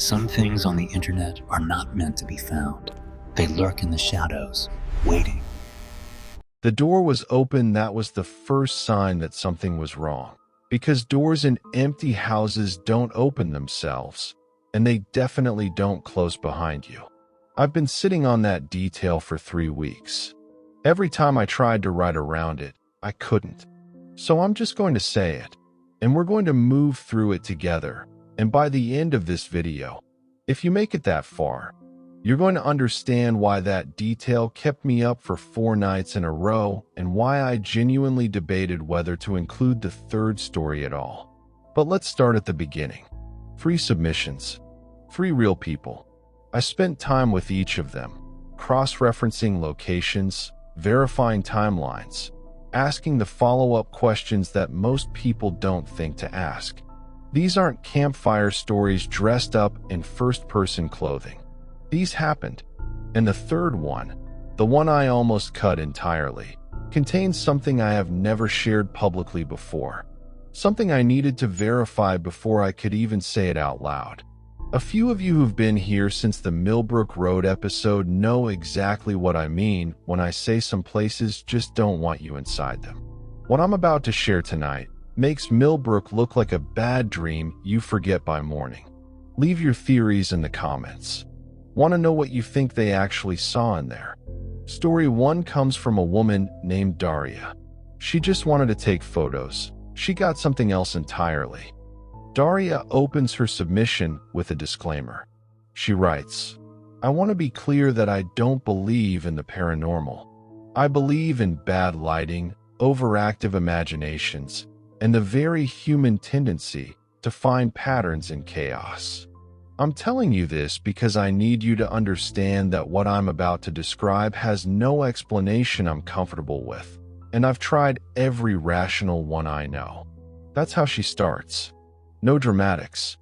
Some things on the internet are not meant to be found. They lurk in the shadows, waiting. The door was open. That was the first sign that something was wrong. Because doors in empty houses don't open themselves, and they definitely don't close behind you. I've been sitting on that detail for 3 weeks. Every time I tried to write around it, I couldn't. So I'm just going to say it, and we're going to move through it together. And by the end of this video, if you make it that far, you're going to understand why that detail kept me up for 4 nights in a row and why I genuinely debated whether to include the third story at all. But let's start at the beginning. 3 submissions. 3 real people. I spent time with each of them, cross-referencing locations, verifying timelines, asking the follow-up questions that most people don't think to ask. These aren't campfire stories dressed up in first-person clothing. These happened. And the third one, the one I almost cut entirely, contains something I have never shared publicly before. Something I needed to verify before I could even say it out loud. A few of you who've been here since the Millbrook Road episode know exactly what I mean when I say some places just don't want you inside them. What I'm about to share tonight makes Millbrook look like a bad dream you forget by morning. Leave your theories in the comments. Want to know what you think they actually saw in there? Story 1 comes from a woman named Daria. She just wanted to take photos. She got something else entirely. Daria opens her submission with a disclaimer. She writes, "I want to be clear that I don't believe in the paranormal. I believe in bad lighting, overactive imaginations, and the very human tendency to find patterns in chaos. I'm telling you this because I need you to understand that what I'm about to describe has no explanation I'm comfortable with, and I've tried every rational one I know." That's how she starts. No dramatics,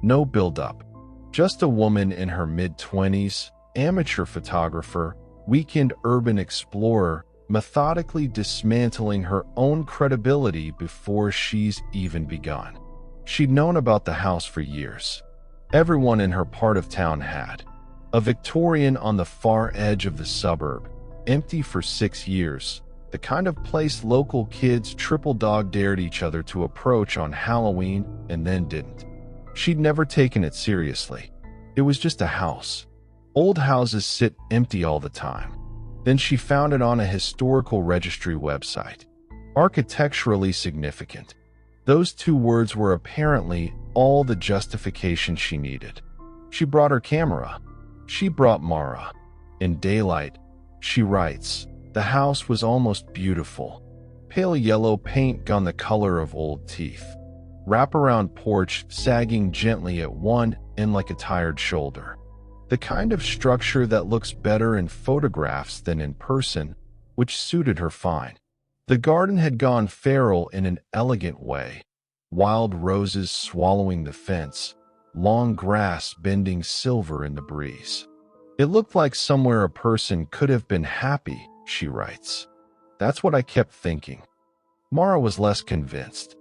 no build-up. Just a woman in her mid-20s, amateur photographer, weekend urban explorer, methodically dismantling her own credibility before she's even begun. She'd known about the house for years. Everyone in her part of town had. A Victorian on the far edge of the suburb, empty for 6 years, the kind of place local kids triple dog dared each other to approach on Halloween and then didn't. She'd never taken it seriously. It was just a house. Old houses sit empty all the time. Then she found it on a historical registry website. Architecturally significant. Those 2 words were apparently all the justification she needed. She brought her camera. She brought Mara. In daylight, she writes, "The house was almost beautiful. Pale yellow paint gone the color of old teeth. Wraparound porch sagging gently at one end like a tired shoulder. The kind of structure that looks better in photographs than in person, which suited her fine. The garden had gone feral in an elegant way. Wild roses swallowing the fence, long grass bending silver in the breeze. It looked like somewhere a person could have been happy," she writes. "That's what I kept thinking." Mara was less convinced.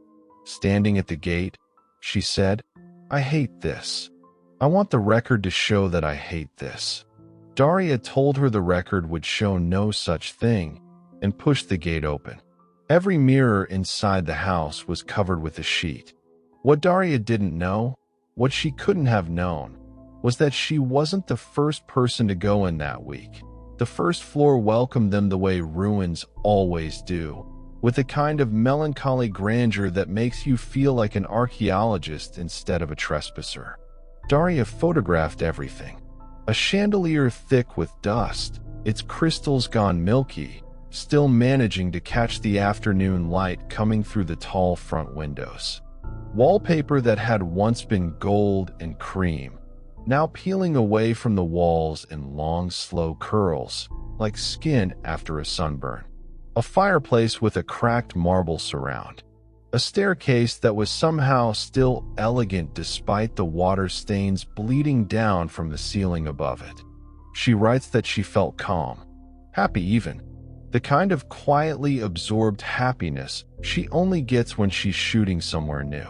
Standing at the gate, she said, "I hate this. I want the record to show that I hate this." Daria told her the record would show no such thing and pushed the gate open. Every mirror inside the house was covered with a sheet. What Daria didn't know, what she couldn't have known, was that she wasn't the first person to go in that week. The first floor welcomed them the way ruins always do, with a kind of melancholy grandeur that makes you feel like an archaeologist instead of a trespasser. Daria photographed everything. A chandelier thick with dust, its crystals gone milky, still managing to catch the afternoon light coming through the tall front windows. Wallpaper that had once been gold and cream, now peeling away from the walls in long, slow curls, like skin after a sunburn. A fireplace with a cracked marble surround. A staircase that was somehow still elegant despite the water stains bleeding down from the ceiling above it. She writes that she felt calm, happy even. The kind of quietly absorbed happiness she only gets when she's shooting somewhere new.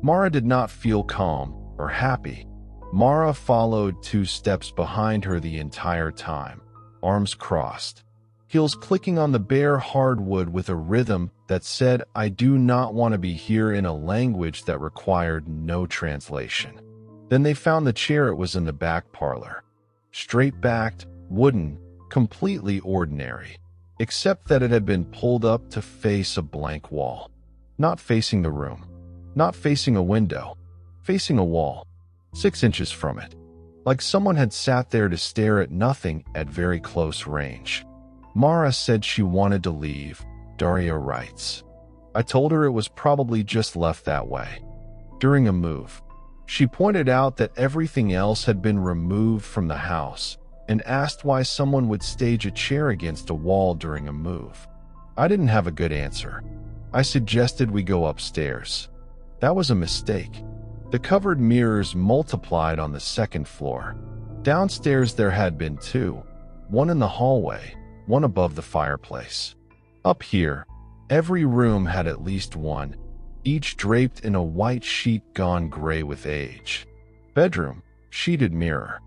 Mara did not feel calm or happy. Mara followed 2 steps behind her the entire time, arms crossed, heels clicking on the bare hardwood with a rhythm that said, "I do not want to be here," in a language that required no translation. Then they found the chair. It was in the back parlor. Straight-backed, wooden, completely ordinary, except that it had been pulled up to face a blank wall. Not facing the room, not facing a window, facing a wall, 6 inches from it. Like someone had sat there to stare at nothing at very close range. Mara said she wanted to leave, Daria writes. I told her it was probably just left that way. During a move, she pointed out that everything else had been removed from the house and asked why someone would stage a chair against a wall during a move. I didn't have a good answer. I suggested we go upstairs. That was a mistake. The covered mirrors multiplied on the 2nd floor. Downstairs there had been 2, one in the hallway, one above the fireplace. Up here, every room had at least one, each draped in a white sheet gone gray with age. Bedroom, sheeted mirror.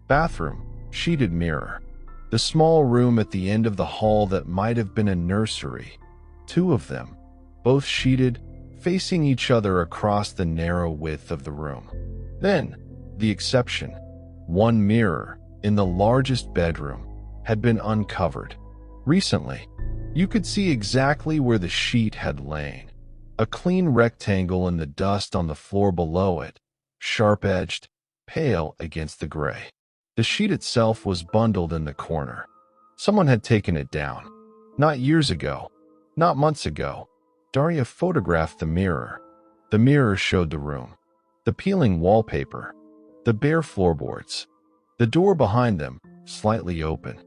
Bathroom, sheeted mirror. The small room at the end of the hall that might have been a nursery. 2 of them, both sheeted, facing each other across the narrow width of the room. Then, the exception, one mirror, in the largest bedroom, had been uncovered. Recently, you could see exactly where the sheet had lain. A clean rectangle in the dust on the floor below it, sharp-edged, pale against the gray. The sheet itself was bundled in the corner. Someone had taken it down. Not years ago, not months ago. Daria photographed the mirror. The mirror showed the room, the peeling wallpaper, the bare floorboards, the door behind them, slightly open.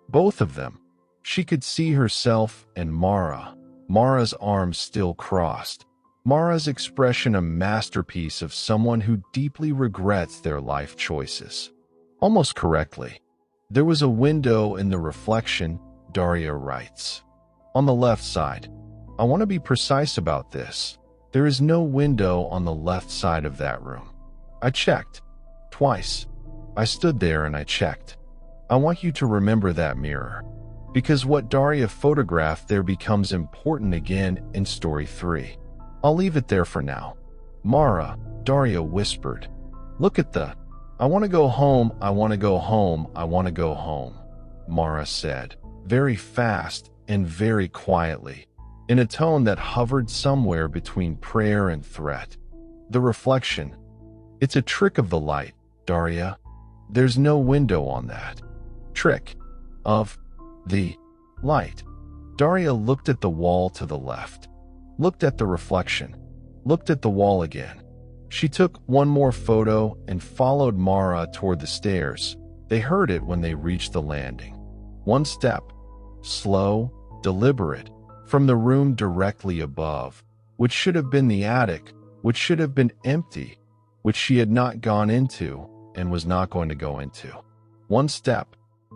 Both of them. She could see herself and Mara. Mara's arms still crossed. Mara's expression a masterpiece of someone who deeply regrets their life choices. Almost correctly. There was a window in the reflection, Daria writes. On the left side. I want to be precise about this. There is no window on the left side of that room. I checked. Twice. I stood there and I checked. I want you to remember that mirror. Because what Daria photographed there becomes important again in story 3. I'll leave it there for now. Mara, Daria whispered. Look at the, I want to go home, I want to go home, I want to go home, Mara said, very fast and very quietly, in a tone that hovered somewhere between prayer and threat. The reflection. It's a trick of the light, Daria. There's no window on that. Trick. Of the light. Daria looked at the wall to the left. Looked at the reflection. Looked at the wall again. She took one more photo and followed Mara toward the stairs. They heard it when they reached the landing. 1 step. Slow, deliberate. From the room directly above, which should have been the attic, which should have been empty, which she had not gone into and was not going to go into. 1 step,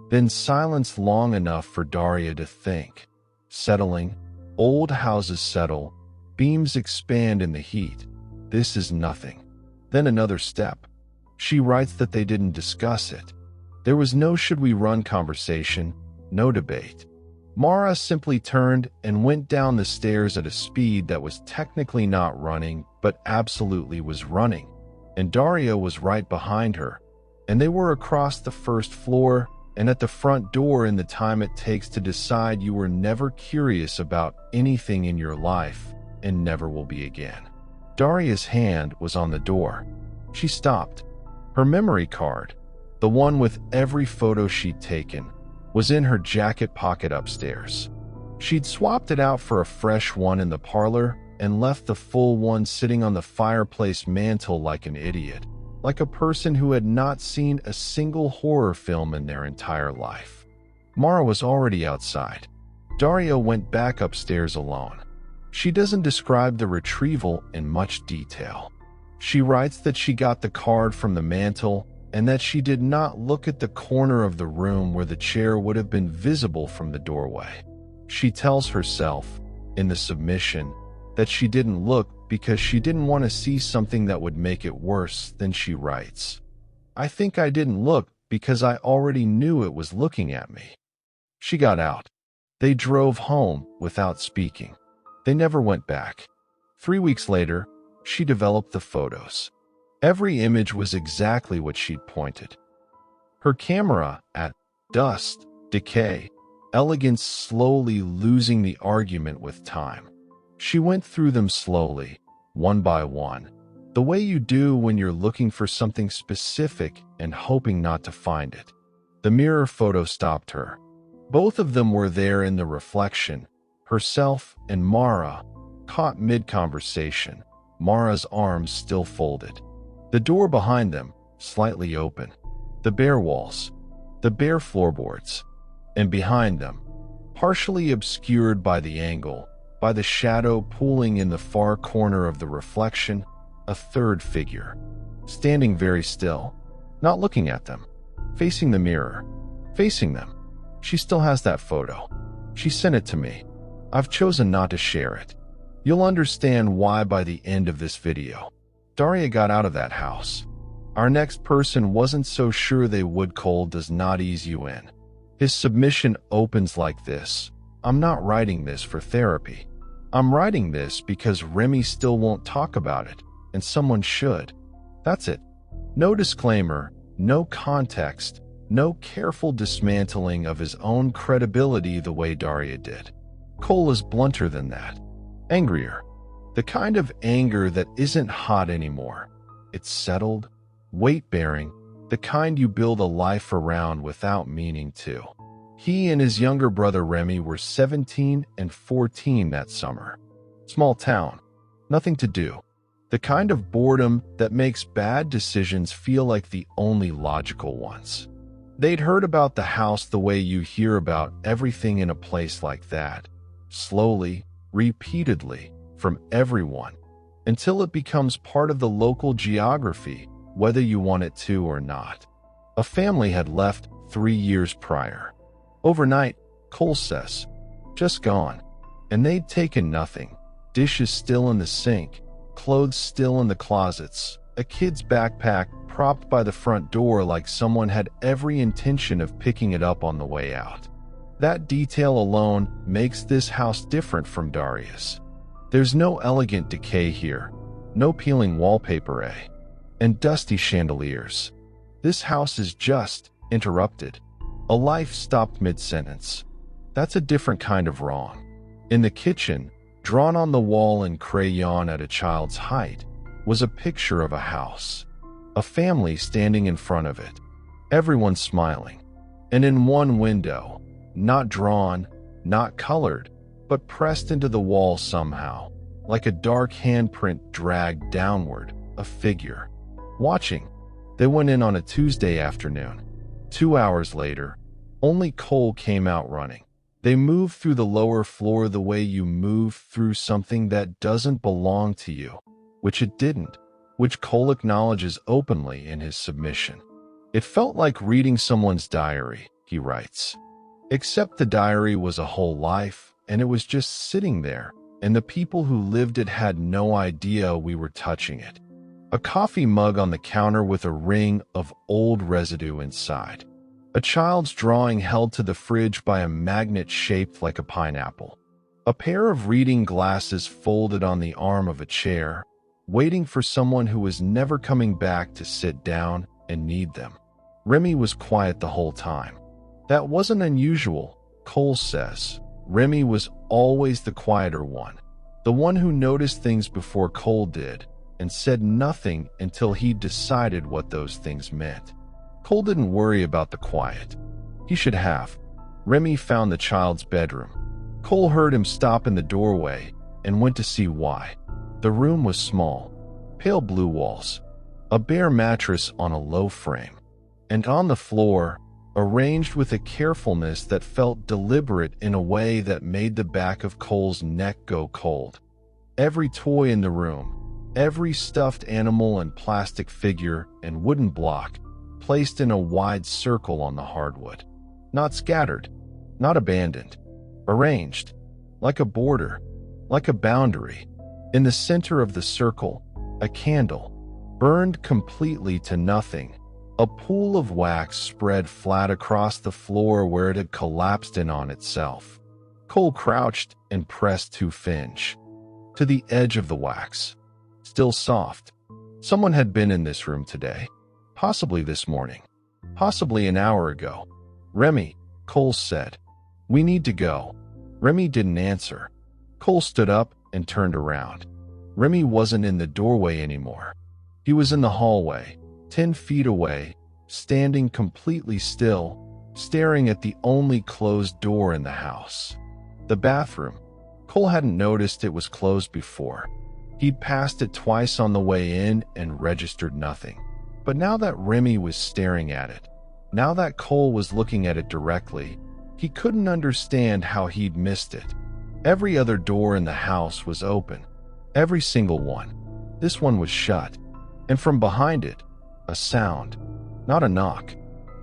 then silence long enough for Daria to think. Settling, old houses settle, beams expand in the heat. This is nothing. Then another step. She writes that they didn't discuss it. There was no should we run conversation, no debate. Mara simply turned and went down the stairs at a speed that was technically not running, but absolutely was running. And Daria was right behind her. And they were across the 1st floor and at the front door in the time it takes to decide you were never curious about anything in your life and never will be again. Daria's hand was on the door. She stopped. Her memory card, the one with every photo she'd taken, was in her jacket pocket upstairs. She'd swapped it out for a fresh one in the parlor and left the full one sitting on the fireplace mantel like an idiot, like a person who had not seen a single horror film in their entire life. Mara was already outside. Daria went back upstairs alone. She doesn't describe the retrieval in much detail. She writes that she got the card from the mantel and that she did not look at the corner of the room where the chair would have been visible from the doorway. She tells herself, in the submission, that she didn't look because she didn't want to see something that would make it worse. Then she writes, I think I didn't look because I already knew it was looking at me. She got out. They drove home without speaking. They never went back. 3 weeks later, she developed the photos. Every image was exactly what she'd pointed. Her camera at dust, decay, elegance slowly losing the argument with time. She went through them slowly, one by one, the way you do when you're looking for something specific and hoping not to find it. The mirror photo stopped her. Both of them were there in the reflection, herself and Mara, caught mid-conversation, Mara's arms still folded. The door behind them, slightly open. The bare walls, the bare floorboards, and behind them, partially obscured by the angle, by the shadow pooling in the far corner of the reflection, a third figure, standing very still, not looking at them, facing the mirror, facing them. She still has that photo. She sent it to me. I've chosen not to share it. You'll understand why by the end of this video. Daria got out of that house. Our next person wasn't so sure they would. Cole does not ease you in. His submission opens like this. I'm not writing this for therapy. I'm writing this because Remy still won't talk about it, and someone should. That's it. No disclaimer, no context, no careful dismantling of his own credibility the way Daria did. Cole is blunter than that. Angrier. The kind of anger that isn't hot anymore. It's settled, weight-bearing, the kind you build a life around without meaning to. He and his younger brother Remy were 17 and 14 that summer. Small town. Nothing to do. The kind of boredom that makes bad decisions feel like the only logical ones. They'd heard about the house the way you hear about everything in a place like that. Slowly, repeatedly, from everyone, until it becomes part of the local geography, whether you want it to or not. A family had left 3 years prior. Overnight, Cole says, just gone. And they'd taken nothing. Dishes still in the sink, clothes still in the closets, a kid's backpack propped by the front door like someone had every intention of picking it up on the way out. That detail alone makes this house different from Daria's. There's no elegant decay here, no peeling wallpaper, and dusty chandeliers. This house is just interrupted. A life stopped mid-sentence. That's a different kind of wrong. In the kitchen, drawn on the wall in crayon at a child's height, was a picture of a house. A family standing in front of it. Everyone smiling. And in one window, not drawn, not colored, but pressed into the wall somehow, like a dark handprint dragged downward, a figure. Watching. They went in on a Tuesday afternoon. 2 hours later, only Cole came out running. They moved through the lower floor the way you move through something that doesn't belong to you, which it didn't, which Cole acknowledges openly in his submission. It felt like reading someone's diary, he writes. Except the diary was a whole life, and it was just sitting there, and the people who lived it had no idea we were touching it. A coffee mug on the counter with a ring of old residue inside. A child's drawing held to the fridge by a magnet shaped like a pineapple. A pair of reading glasses folded on the arm of a chair, waiting for someone who was never coming back to sit down and need them. Remy was quiet the whole time. That wasn't unusual, Cole says. Remy was always the quieter one, the one who noticed things before Cole did, and said nothing until he'd decided what those things meant. Cole didn't worry about the quiet. He should have. Remy found the child's bedroom. Cole heard him stop in the doorway and went to see why. The room was small, pale blue walls, a bare mattress on a low frame, and on the floor, arranged with a carefulness that felt deliberate in a way that made the back of Cole's neck go cold. Every toy in the room, every stuffed animal and plastic figure and wooden block, placed in a wide circle on the hardwood. Not scattered, not abandoned, arranged, like a border, like a boundary. In the center of the circle, a candle, burned completely to nothing, A pool of wax spread flat across the floor where it had collapsed in on itself. Cole crouched and pressed to Finch to the edge of the wax. Still soft. Someone had been in this room today. Possibly this morning. Possibly an hour ago. Remy, Cole said. We need to go. Remy didn't answer. Cole stood up and turned around. Remy wasn't in the doorway anymore. He was in the hallway, 10 feet away, standing completely still, staring at the only closed door in the house. The bathroom. Cole hadn't noticed it was closed before. He'd passed it twice on the way in and registered nothing. But now that Remy was staring at it, now that Cole was looking at it directly, he couldn't understand how he'd missed it. Every other door in the house was open. Every single one. This one was shut. And from behind it, a sound. Not a knock.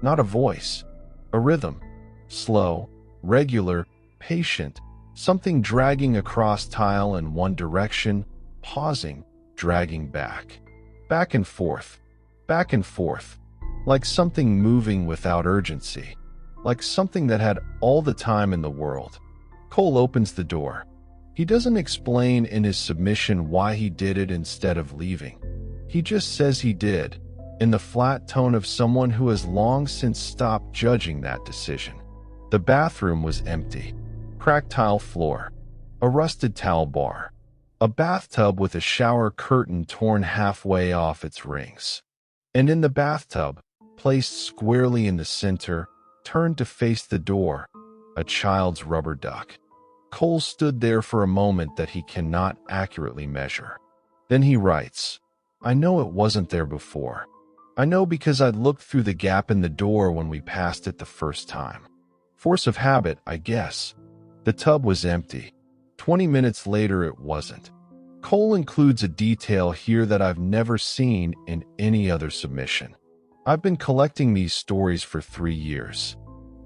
Not a voice. A rhythm. Slow, regular, patient. Something dragging across tile in one direction, pausing, dragging back. Back and forth. Back and forth. Like something moving without urgency. Like something that had all the time in the world. Cole opens the door. He doesn't explain in his submission why he did it instead of leaving. He just says he did, in the flat tone of someone who has long since stopped judging that decision. The bathroom was empty. Cracked tile floor. A rusted towel bar. A bathtub with a shower curtain torn halfway off its rings. And in the bathtub, placed squarely in the center, turned to face the door, a child's rubber duck. Cole stood there for a moment that he cannot accurately measure. Then he writes, I know it wasn't there before. I know because I'd looked through the gap in the door when we passed it the first time. Force of habit, I guess. The tub was empty. 20 minutes later, it wasn't. Cole includes a detail here that I've never seen in any other submission. I've been collecting these stories for 3 years.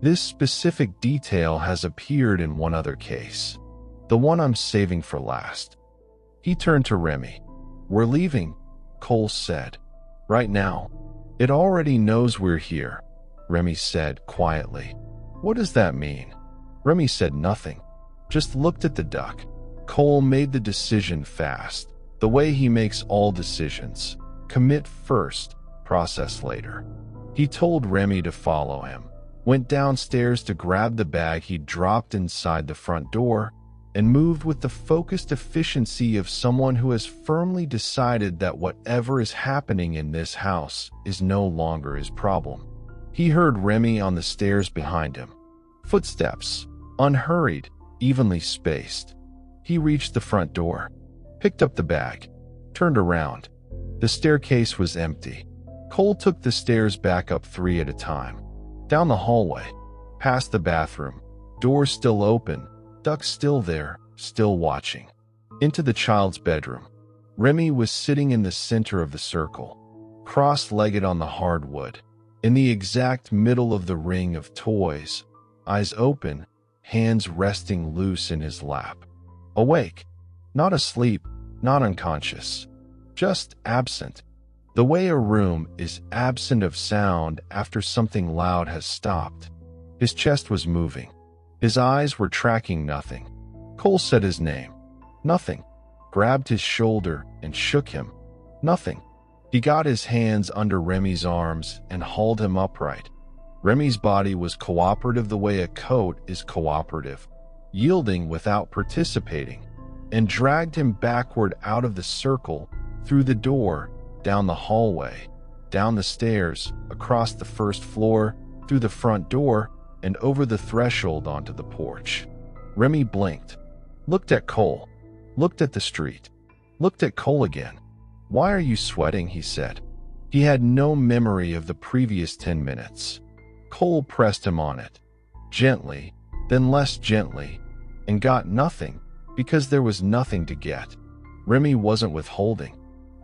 This specific detail has appeared in one other case, the one I'm saving for last. He turned to Remy. We're leaving, Cole said. Right now. It already knows we're here, Remy said quietly. What does that mean? Remy said nothing, just looked at the duck. Cole made the decision fast, the way he makes all decisions. Commit first, process later. He told Remy to follow him, went downstairs to grab the bag he'd dropped inside the front door, and moved with the focused efficiency of someone who has firmly decided that whatever is happening in this house is no longer his problem. He heard Remy on the stairs behind him. Footsteps, unhurried, evenly spaced. He reached the front door, picked up the bag, turned around. The staircase was empty. Cole took the stairs back up 3 at a time. Down the hallway, past the bathroom, door still open, duck still there, still watching. Into the child's bedroom. Remy was sitting in the center of the circle, cross-legged on the hardwood, in the exact middle of the ring of toys, eyes open, hands resting loose in his lap. Awake, not asleep, not unconscious, just absent. The way a room is absent of sound after something loud has stopped. His chest was moving. His eyes were tracking nothing. Cole said his name. Nothing. Grabbed his shoulder and shook him. Nothing. He got his hands under Remy's arms and hauled him upright. Remy's body was cooperative the way a coat is cooperative, yielding without participating, and dragged him backward out of the circle, through the door, down the hallway, down the stairs, across the first floor, through the front door, and over the threshold onto the porch. Remy blinked, looked at Cole, looked at the street, looked at Cole again. Why are you sweating? He said. He had no memory of the previous 10 minutes. Cole pressed him on it, gently, then less gently, and got nothing, because there was nothing to get. Remy wasn't withholding.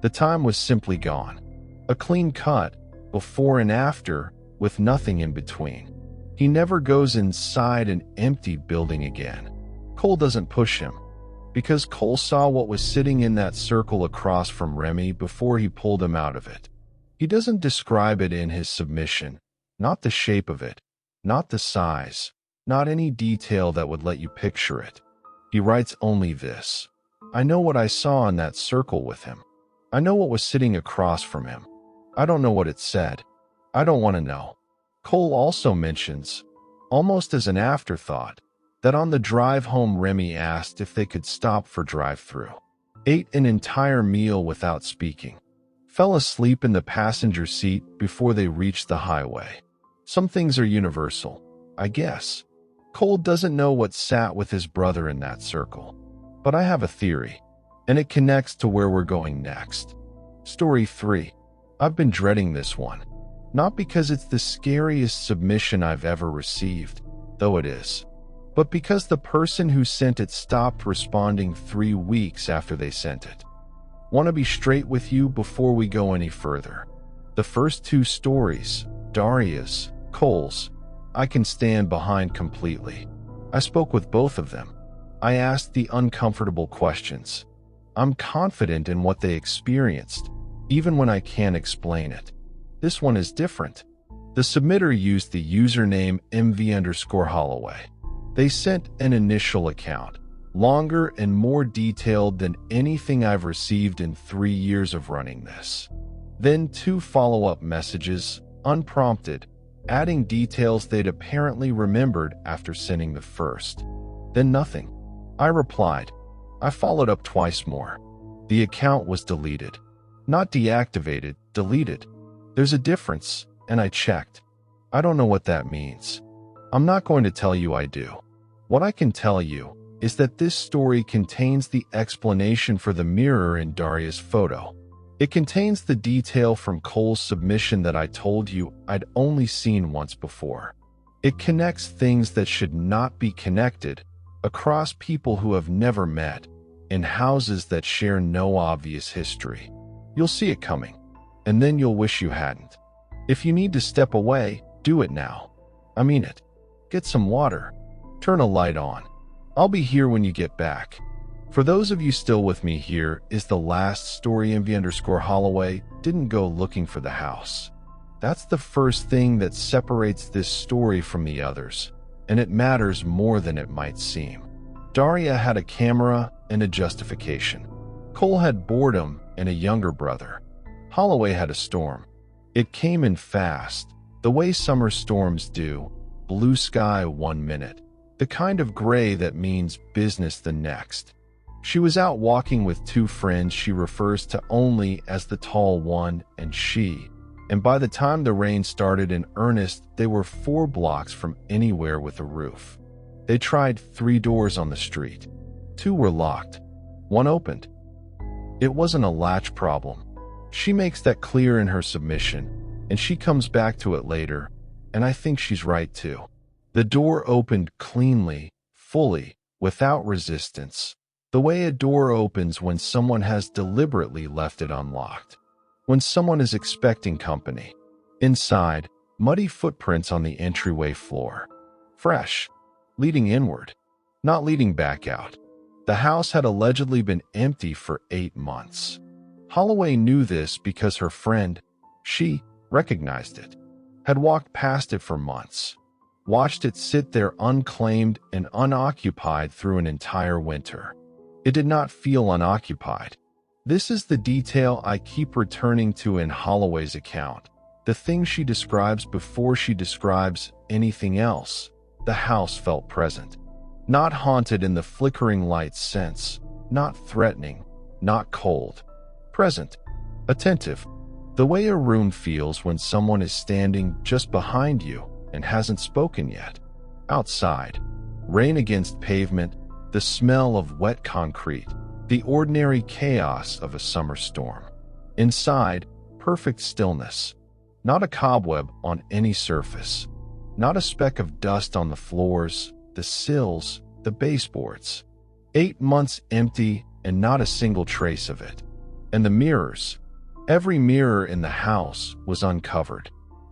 The time was simply gone. A clean cut, before and after, with nothing in between. He never goes inside an empty building again. Cole doesn't push him, because Cole saw what was sitting in that circle across from Remy before he pulled him out of it. He doesn't describe it in his submission, not the shape of it, not the size, not any detail that would let you picture it. He writes only this: I know what I saw in that circle with him. I know what was sitting across from him. I don't know what it said. I don't want to know. Cole also mentions, almost as an afterthought, that on the drive home Remy asked if they could stop for drive-through. Ate an entire meal without speaking. Fell asleep in the passenger seat before they reached the highway. Some things are universal, I guess. Cole doesn't know what sat with his brother in that circle. But I have a theory, and it connects to where we're going next. Story 3. I've been dreading this one. Not because it's the scariest submission I've ever received, though it is, but because the person who sent it stopped responding 3 weeks after they sent it. Want to be straight with you before we go any further. The first 2 stories, Daria's, Cole's, I can stand behind completely. I spoke with both of them. I asked the uncomfortable questions. I'm confident in what they experienced, even when I can't explain it. This one is different. The submitter used the username MV_Holloway. They sent an initial account, longer and more detailed than anything I've received in 3 years of running this. Then 2 follow-up messages, unprompted, adding details they'd apparently remembered after sending the first. Then nothing. I replied. I followed up twice more. The account was deleted. Not deactivated, deleted. There's a difference, and I checked. I don't know what that means. I'm not going to tell you I do. What I can tell you is that this story contains the explanation for the mirror in Daria's photo. It contains the detail from Cole's submission that I told you I'd only seen once before. It connects things that should not be connected across people who have never met, in houses that share no obvious history. You'll see it coming, and then you'll wish you hadn't. If you need to step away, do it now. I mean it. Get some water. Turn a light on. I'll be here when you get back. For those of you still with me, here is the last story. MV_Holloway didn't go looking for the house. That's the first thing that separates this story from the others, and it matters more than it might seem. Daria had a camera and a justification. Cole had boredom and a younger brother. Holloway had a storm. It came in fast, the way summer storms do, blue sky 1 minute, the kind of gray that means business the next. She was out walking with 2 friends she refers to only as the tall one and she, and by the time the rain started in earnest, they were 4 blocks from anywhere with a roof. They tried 3 doors on the street. 2 were locked. 1 opened. It wasn't a latch problem. She makes that clear in her submission, and she comes back to it later, and I think she's right too. The door opened cleanly, fully, without resistance, the way a door opens when someone has deliberately left it unlocked. When someone is expecting company. Inside, muddy footprints on the entryway floor. Fresh. Leading inward. Not leading back out. The house had allegedly been empty for 8 months. Holloway knew this because her friend, she, recognized it. Had walked past it for months. Watched it sit there unclaimed and unoccupied through an entire winter. It did not feel unoccupied. This is the detail I keep returning to in Holloway's account. The thing she describes before she describes anything else. The house felt present. Not haunted in the flickering light sense. Not threatening. Not cold. Present. Attentive. The way a room feels when someone is standing just behind you and hasn't spoken yet. Outside. Rain against pavement. The smell of wet concrete. The ordinary chaos of a summer storm. Inside, perfect stillness. Not a cobweb on any surface. Not a speck of dust on the floors, the sills, the baseboards. 8 months empty and not a single trace of it. And the mirrors. Every mirror in the house was uncovered.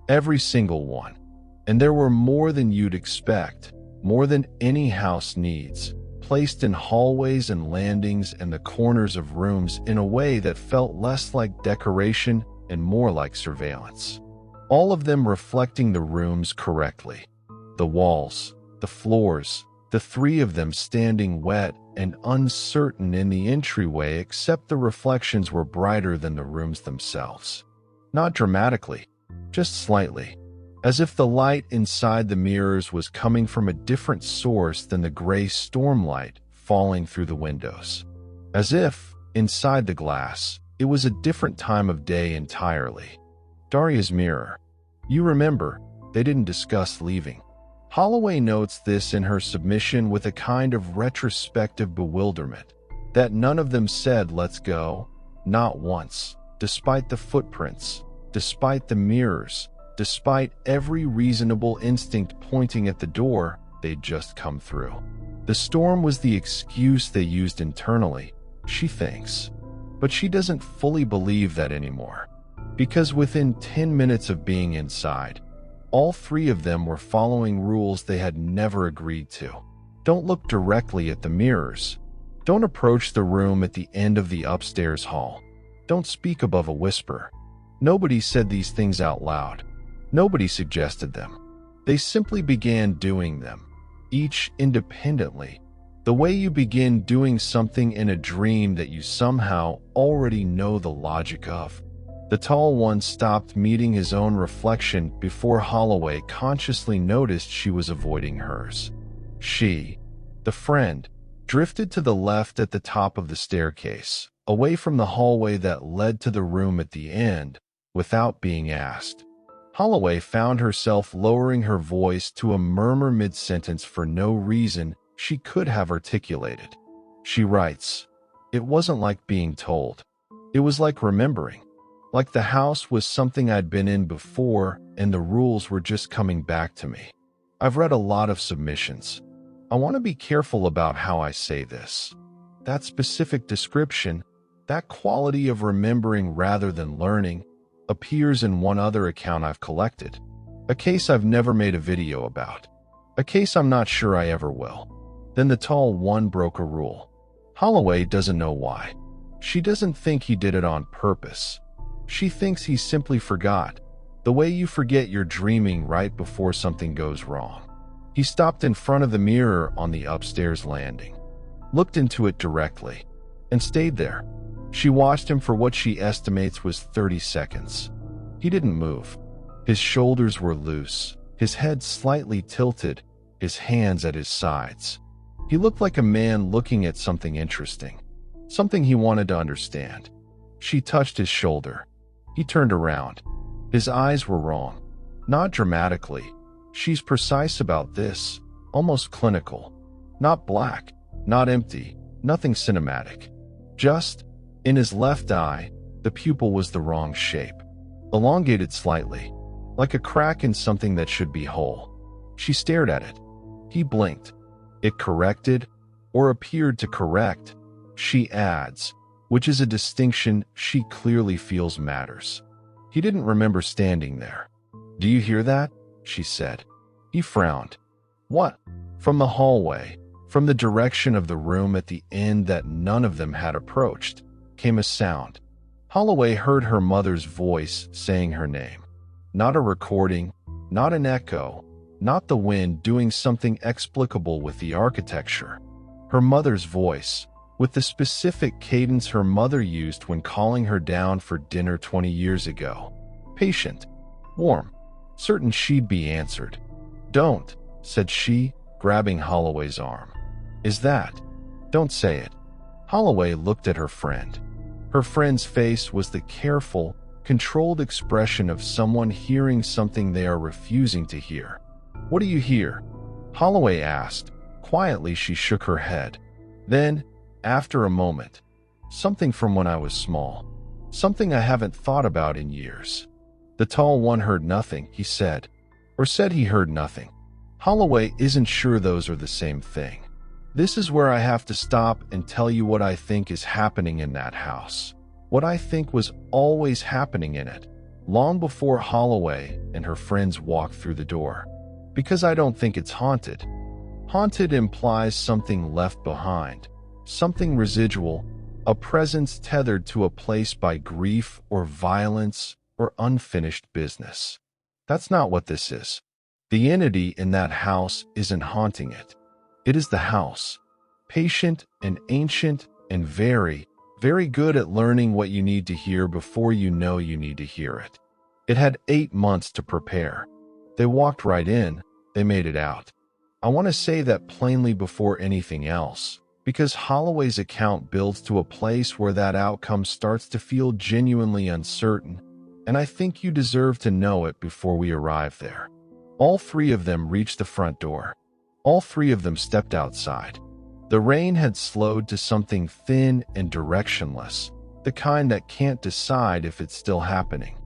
Every single one. And there were more than you'd expect, more than any house needs, placed in hallways and landings and the corners of rooms in a way that felt less like decoration and more like surveillance. All of them reflecting the rooms correctly. The walls, the floors, the three of them standing wet and uncertain in the entryway, except the reflections were brighter than the rooms themselves. Not dramatically, just slightly, as if the light inside the mirrors was coming from a different source than the gray stormlight falling through the windows. As if, inside the glass, it was a different time of day entirely. Daria's mirror. You remember, they didn't discuss leaving. Holloway notes this in her submission with a kind of retrospective bewilderment, that none of them said let's go, not once, despite the footprints, despite the mirrors, despite every reasonable instinct pointing at the door they'd just come through. The storm was the excuse they used internally, she thinks. But she doesn't fully believe that anymore, because within 10 minutes of being inside, all three of them were following rules they had never agreed to. Don't look directly at the mirrors. Don't approach the room at the end of the upstairs hall. Don't speak above a whisper. Nobody said these things out loud. Nobody suggested them. They simply began doing them, each independently, the way you begin doing something in a dream that you somehow already know the logic of. The tall one stopped meeting his own reflection before Holloway consciously noticed she was avoiding hers. She, the friend, drifted to the left at the top of the staircase, away from the hallway that led to the room at the end, without being asked. Holloway found herself lowering her voice to a murmur mid-sentence for no reason she could have articulated. She writes, "It wasn't like being told. It was like remembering. Like the house was something I'd been in before and the rules were just coming back to me. I've read a lot of submissions. I want to be careful about how I say this. That specific description, that quality of remembering rather than learning, appears in one other account I've collected. A case I've never made a video about. A case I'm not sure I ever will." Then the tall one broke a rule. Holloway doesn't know why. She doesn't think he did it on purpose. She thinks he simply forgot, the way you forget you're dreaming right before something goes wrong. He stopped in front of the mirror on the upstairs landing, looked into it directly, and stayed there. She watched him for what she estimates was 30 seconds. He didn't move. His shoulders were loose, his head slightly tilted, his hands at his sides. He looked like a man looking at something interesting, something he wanted to understand. She touched his shoulder. He turned around. His eyes were wrong. Not dramatically. She's precise about this, almost clinical. Not black, not empty, nothing cinematic. Just, in his left eye, the pupil was the wrong shape. Elongated slightly, like a crack in something that should be whole. She stared at it. He blinked. It corrected, or appeared to correct, she adds, which is a distinction she clearly feels matters. He didn't remember standing there. "Do you hear that?" she said. He frowned. "What?" From the hallway, from the direction of the room at the end that none of them had approached, came a sound. Holloway heard her mother's voice saying her name. Not a recording, not an echo, not the wind doing something explicable with the architecture. Her mother's voice, with the specific cadence her mother used when calling her down for dinner 20 years ago. Patient, warm, certain she'd be answered. "Don't," said she, grabbing Holloway's arm. "Is that? Don't say it." Holloway looked at her friend. Her friend's face was the careful, controlled expression of someone hearing something they are refusing to hear. "What do you hear?" Holloway asked. Quietly, she shook her head. Then, after a moment, "Something from when I was small. Something I haven't thought about in years." The tall one heard nothing, he said. Or said he heard nothing. Holloway isn't sure those are the same thing. This is where I have to stop and tell you what I think is happening in that house. What I think was always happening in it, long before Holloway and her friends walked through the door. Because I don't think it's haunted. Haunted implies something left behind. Something residual, a presence tethered to a place by grief or violence or unfinished business. That's not what this is. The entity in that house isn't haunting it. It is the house, patient and ancient and very, very good at learning what you need to hear before you know you need to hear it. It had 8 months to prepare. They walked right in, they made it out. I want to say that plainly before anything else, because Holloway's account builds to a place where that outcome starts to feel genuinely uncertain, and I think you deserve to know it before we arrive there. All 3 of them reached the front door. All 3 of them stepped outside. The rain had slowed to something thin and directionless, the kind that can't decide if it's still happening.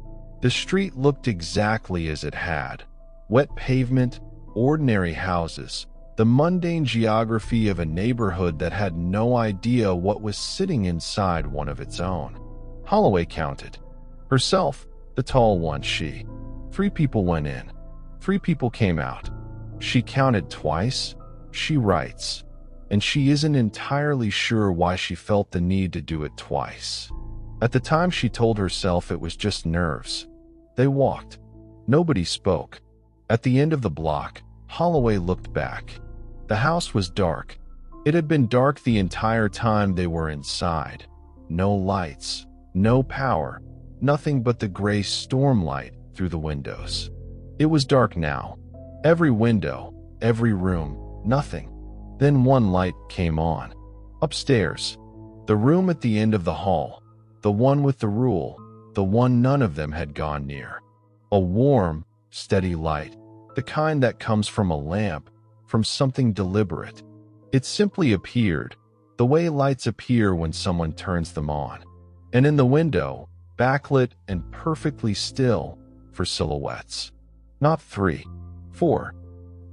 The street looked exactly as it had. Wet pavement, ordinary houses, the mundane geography of a neighborhood that had no idea what was sitting inside one of its own. Holloway counted. Herself, the tall one, she. 3 people went in. 3 people came out. She counted twice, she writes, and she isn't entirely sure why she felt the need to do it twice. At the time she told herself it was just nerves. They walked. Nobody spoke. At the end of the block, Holloway looked back. The house was dark. It had been dark the entire time they were inside. No lights, no power, nothing but the gray stormlight through the windows. It was dark now. Every window, every room, nothing. Then one light came on. Upstairs. The room at the end of the hall. The one with the rule. The one none of them had gone near. A warm, steady light. The kind that comes from a lamp, from something deliberate. It simply appeared, the way lights appear when someone turns them on. And in the window, backlit and perfectly still, for silhouettes. Not 3, 4.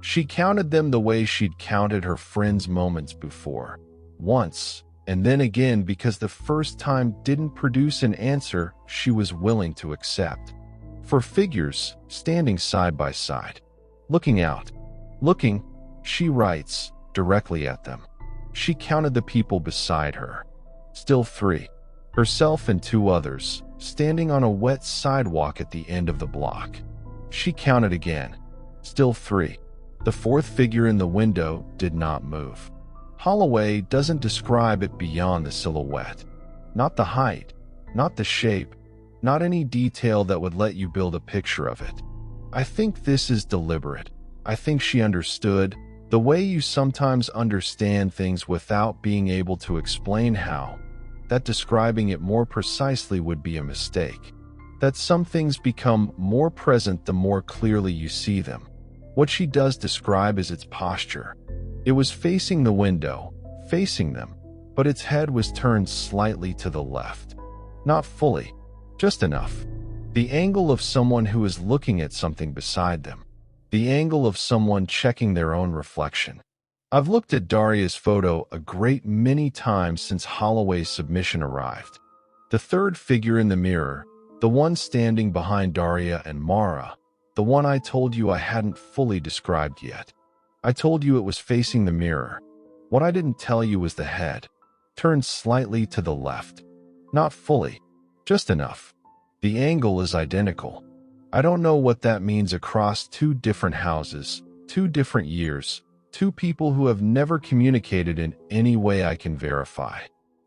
She counted them the way she'd counted her friends' moments before. Once, and then again because the first time didn't produce an answer she was willing to accept. For figures standing side by side. Looking out. Looking, she writes, directly at them. She counted the people beside her. Still 3. Herself and 2 others, standing on a wet sidewalk at the end of the block. She counted again. Still 3. The 4th figure in the window did not move. Holloway doesn't describe it beyond the silhouette. Not the height, not the shape, not any detail that would let you build a picture of it. I think this is deliberate. I think she understood, the way you sometimes understand things without being able to explain how, that describing it more precisely would be a mistake. That some things become more present the more clearly you see them. What she does describe is its posture. It was facing the window, facing them, but its head was turned slightly to the left. Not fully, just enough. The angle of someone who is looking at something beside them. The angle of someone checking their own reflection. I've looked at Daria's photo a great many times since Holloway's submission arrived. The 3rd figure in the mirror, the one standing behind Daria and Mara, the one I told you I hadn't fully described yet. I told you it was facing the mirror. What I didn't tell you was the head, turned slightly to the left. Not fully, just enough. The angle is identical. I don't know what that means across 2 different houses, 2 different years, 2 people who have never communicated in any way I can verify.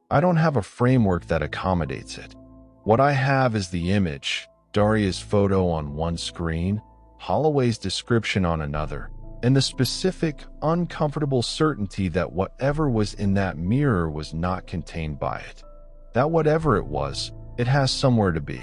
I don't have a framework that accommodates it. What I have is the image, Daria's photo on one screen, Holloway's description on another, and the specific, uncomfortable certainty that whatever was in that mirror was not contained by it. That whatever it was, it has somewhere to be.